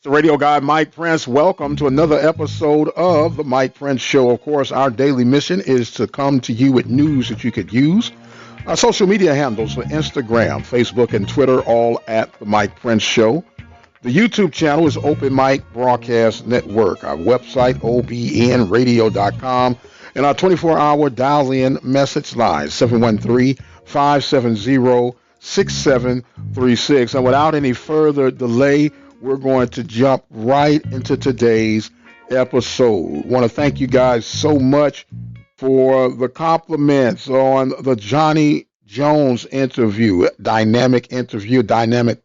It's the radio guy, Mike Prince. Welcome to another episode of the Mike Prince Show. Of course, our daily mission is to come to you with news that you could use. Our social media handles for Instagram, Facebook, and Twitter, all at the Mike Prince Show. The YouTube channel is Open Mic Broadcast Network. Our website, obnradio.com. And our 24-hour dial-in message line, 713-570-6736. And without any further delay, we're going to jump right into today's episode. I want to thank you guys so much for the compliments on the Johnny Jones interview, dynamic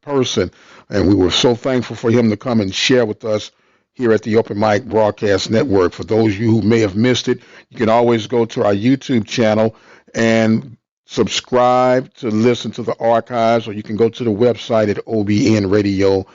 person. And we were so thankful for him to come and share with us here at the Open Mic Broadcast Network. For those of you who may have missed it, you can always go to our YouTube channel and subscribe to listen to the archives, or you can go to the website at obnradio.com.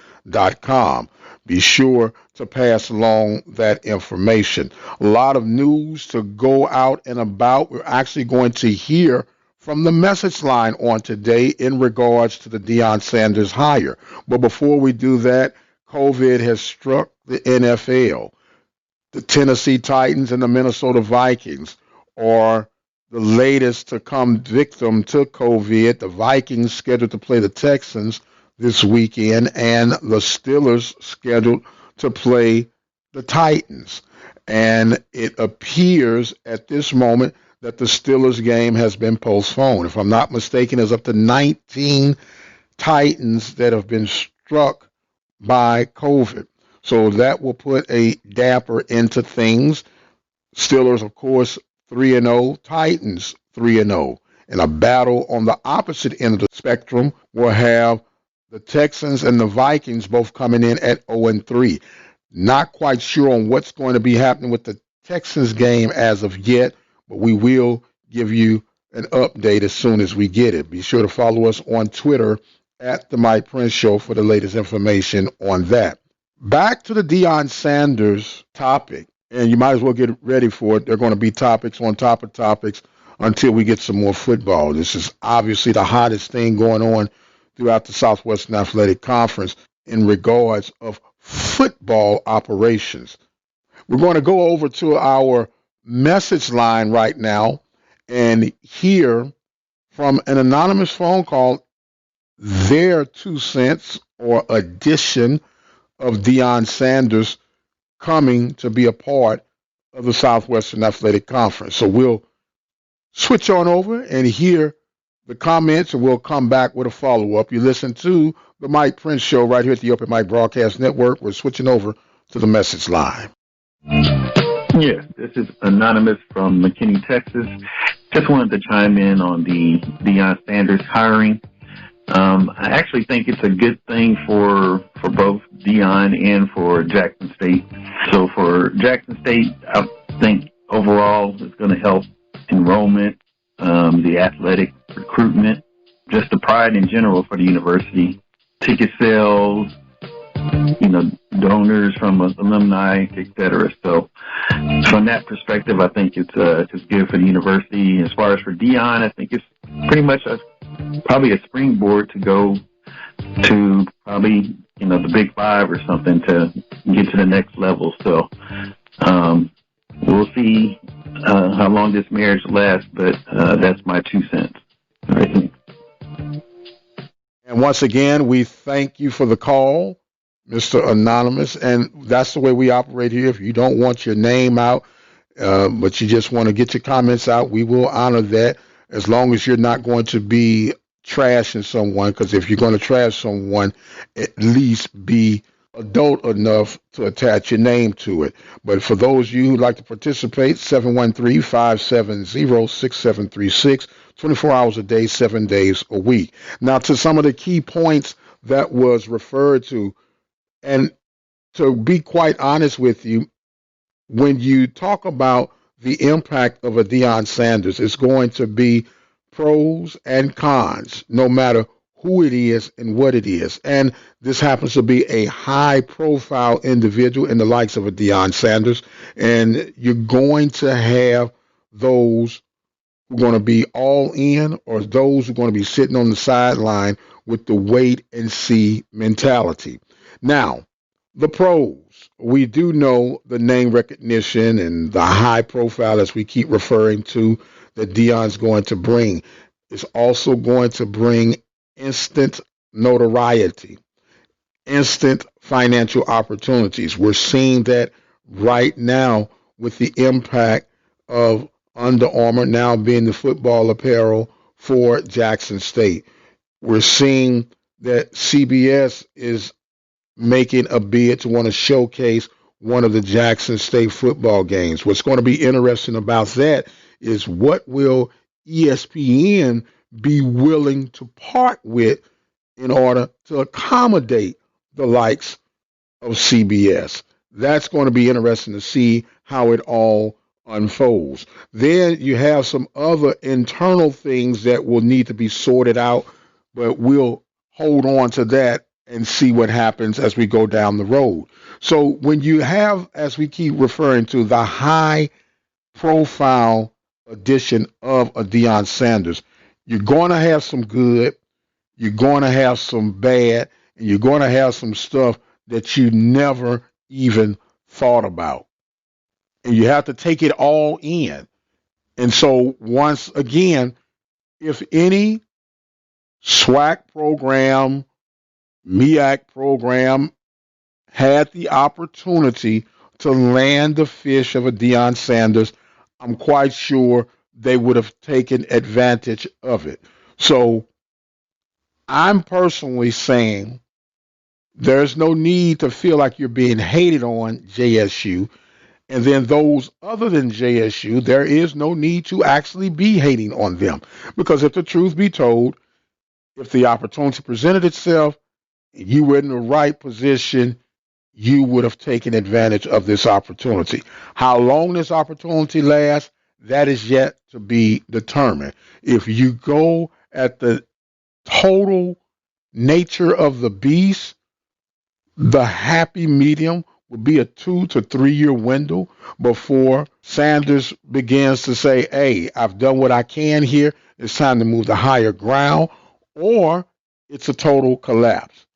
Be sure to pass along that information. A lot of news to go out and about. We're actually going to hear from the message line on today in regards to the Deion Sanders hire. But before we do that, COVID has struck the NFL. The Tennessee Titans and the Minnesota Vikings are the latest to come victim to COVID. The Vikings scheduled to play the Texans this weekend, and the Steelers scheduled to play the Titans. And it appears at this moment that the Steelers game has been postponed. If I'm not mistaken, there's up to 19 Titans that have been struck by COVID. So that will put a damper into things. Steelers, of course, 3-0, Titans 3-0. And a battle on the opposite end of the spectrum will have the Texans and the Vikings both coming in at 0-3. Not quite sure on what's going to be happening with the Texans game as of yet, but we will give you an update as soon as we get it. Be sure to follow us on Twitter at The Mike Prince Show for the latest information on that. Back to the Deion Sanders topic, and you might as well get ready for it. There are going to be topics on top of topics until we get some more football. This is obviously the hottest thing going on throughout the Southwestern Athletic Conference in regards of football operations. We're going to go over to our message line right now and hear from an anonymous phone call their 2 cents or addition of Deion Sanders coming to be a part of the Southwestern Athletic Conference. So we'll switch on over and hear the comments, and we'll come back with a follow-up. You listen to the Mike Prince Show right here at the Open Mic Broadcast Network. We're switching over to the message line. Yes, this is Anonymous from McKinney, Texas. Just wanted to chime in on the Deion Sanders hiring. I actually think it's a good thing for both Deion and for Jackson State. So for Jackson State, I think overall it's going to help enrollment, the athletic recruitment, just the pride in general for the university, ticket sales, donors from alumni, etc. So from that perspective, I think it's good for the university. As far as for Deion, I think it's pretty much probably a springboard to go to probably, the Big Five or something to get to the next level. So we'll see how long this marriage lasts, but that's my 2 cents. All right. And once again, we thank you for the call, Mr. Anonymous, and that's the way we operate here. If you don't want your name out, but you just want to get your comments out, we will honor that as long as you're not going to be trashing someone, because if you're going to trash someone, at least be adult enough to attach your name to it. But for those of you who'd like to participate, 713-570-6736, 24 hours a day, 7 days a week. Now, to some of the key points that was referred to, and to be quite honest with you, when you talk about the impact of a Deion Sanders, it's going to be pros and cons, no matter who it is and what it is. And this happens to be a high-profile individual in the likes of a Deion Sanders, and you're going to have those who are going to be all in, or those who are going to be sitting on the sideline with the wait-and-see mentality. Now, The pros. We do know the name recognition and the high profile, as we keep referring to, that Deion's going to bring. Is also going to bring instant notoriety, instant financial opportunities. We're seeing that right now with the impact of Under Armour now being the football apparel for Jackson State. We're seeing that CBS is making a bid to want to showcase one of the Jackson State football games. What's going to be interesting about that is what will ESPN be willing to part with in order to accommodate the likes of CBS. That's going to be interesting to see how it all unfolds. Then you have some other internal things that will need to be sorted out, but we'll hold on to that and see what happens as we go down the road. So when you have, as we keep referring to, the high profile edition of a Deion Sanders, you're going to have some good, you're going to have some bad, and you're going to have some stuff that you never even thought about. And you have to take it all in. And so, once again, if any SWAC program, MEAC program had the opportunity to land the fish of a Deion Sanders, I'm quite sure they would have taken advantage of it. So, I'm personally saying there's no need to feel like you're being hated on, JSU. And then those other than JSU, there is no need to actually be hating on them. Because if the truth be told, if the opportunity presented itself, you were in the right position, you would have taken advantage of this opportunity. How long this opportunity lasts, that is yet to be determined. If you go at the total nature of the beast, the happy medium would be a 2 to 3 year window before Sanders begins to say, hey, I've done what I can here. It's time to move to higher ground, or it's a total collapse.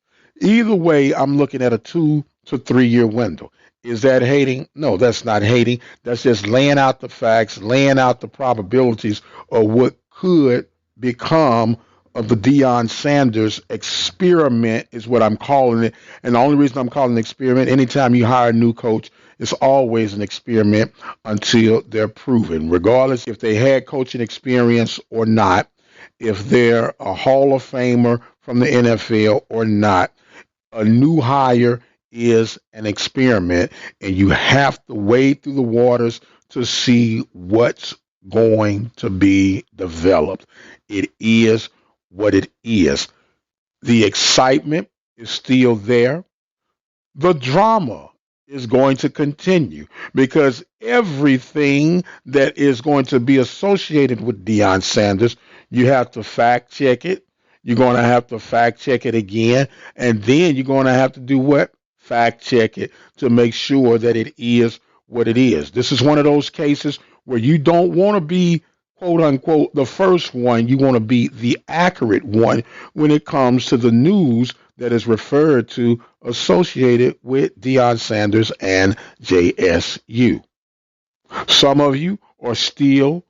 Either way, I'm looking at a 2 to 3 year window. Is that hating? No, that's not hating. That's just laying out the facts, laying out the probabilities of what could become of the Deion Sanders experiment is what I'm calling it. And the only reason I'm calling it an experiment, anytime you hire a new coach, it's always an experiment until they're proven, regardless if they had coaching experience or not, if they're a Hall of Famer from the NFL or not. A new hire is an experiment, and you have to wade through the waters to see what's going to be developed. It is what it is. The excitement is still there. The drama is going to continue because everything that is going to be associated with Deion Sanders, you have to fact check it. You're going to have to fact check it again. And then you're going to have to do what? Fact check it to make sure that it is what it is. This is one of those cases where you don't want to be, quote unquote, the first one. You want to be the accurate one when it comes to the news that is referred to associated with Deion Sanders and JSU. Some of you are still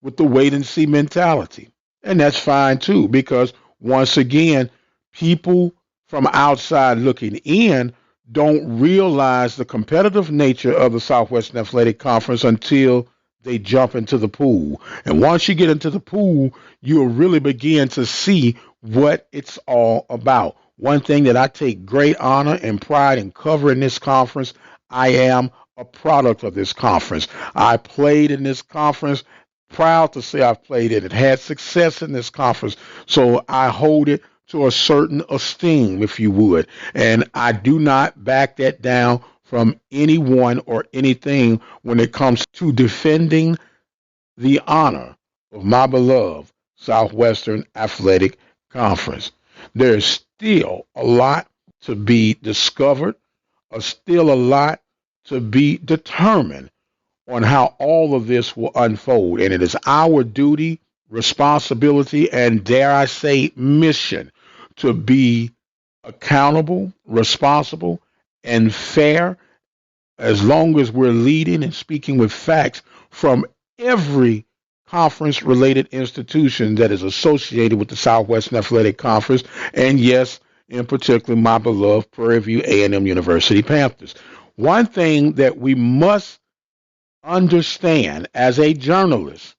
with the wait and see mentality. And that's fine too, because once again, people from outside looking in don't realize the competitive nature of the Southwestern Athletic Conference until they jump into the pool. And once you get into the pool, you'll really begin to see what it's all about. One thing that I take great honor and pride in covering this conference, I am a product of this conference. I played in this conference, proud to say I've played in it, had success in this conference. So I hold it to a certain esteem, if you would. And I do not back that down from anyone or anything when it comes to defending the honor of my beloved Southwestern Athletic Conference. There's still a lot to be discovered, still a lot to be determined on how all of this will unfold. And it is our duty, responsibility, and dare I say, mission to be accountable, responsible, and fair, as long as we're leading and speaking with facts from every conference related institution that is associated with the Southwestern Athletic Conference, and yes, in particular, my beloved Prairie View A&M University Panthers. One thing that we must understand as a journalist,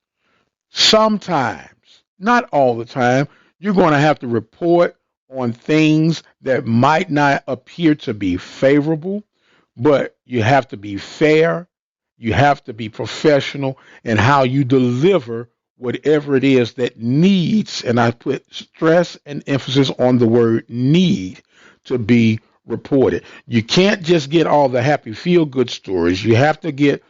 sometimes, not all the time, you're going to have to report on things that might not appear to be favorable, but you have to be fair, you have to be professional in how you deliver whatever it is that needs, and I put stress and emphasis on the word need, to be reported. You can't just get all the happy feel good stories. You have to get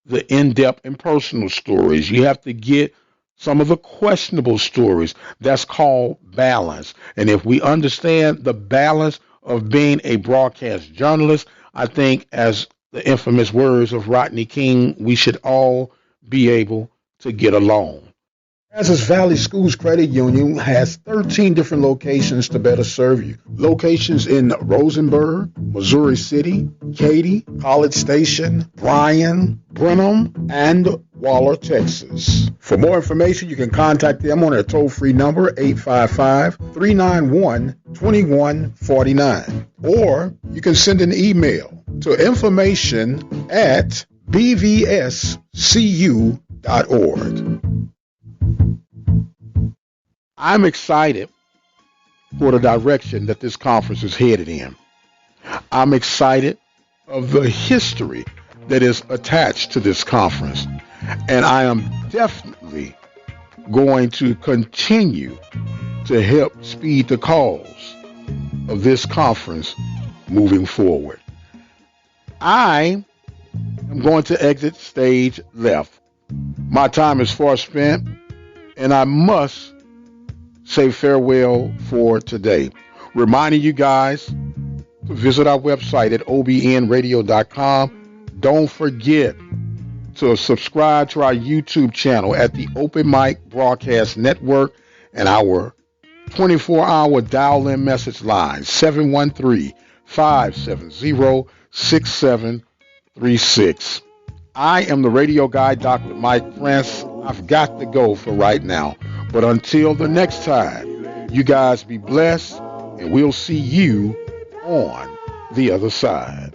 the in-depth and personal stories. You have to get some of the questionable stories. That's called balance. And if we understand the balance of being a broadcast journalist, I think, as the infamous words of Rodney King, we should all be able to get along. Brazos Valley Schools Credit Union has 13 different locations to better serve you. Locations in Rosenberg, Missouri City, Katy, College Station, Bryan, Brenham, and Waller, Texas. For more information, you can contact them on their toll-free number, 855-391-2149. Or you can send an email to information@bvscu.org. I'm excited for the direction that this conference is headed in. I'm excited of the history that is attached to this conference. And I am definitely going to continue to help speed the cause of this conference moving forward. I am going to exit stage left. My time is far spent, and I must say farewell for today. Reminding you guys to visit our website at obnradio.com. Don't forget to subscribe to our YouTube channel at the Open Mic Broadcast Network and our 24-hour dial-in message line, 713-570-6736. I am the radio guy, Dr. Mike Prince. I've got to go for right now. But until the next time, you guys be blessed, and we'll see you on the other side.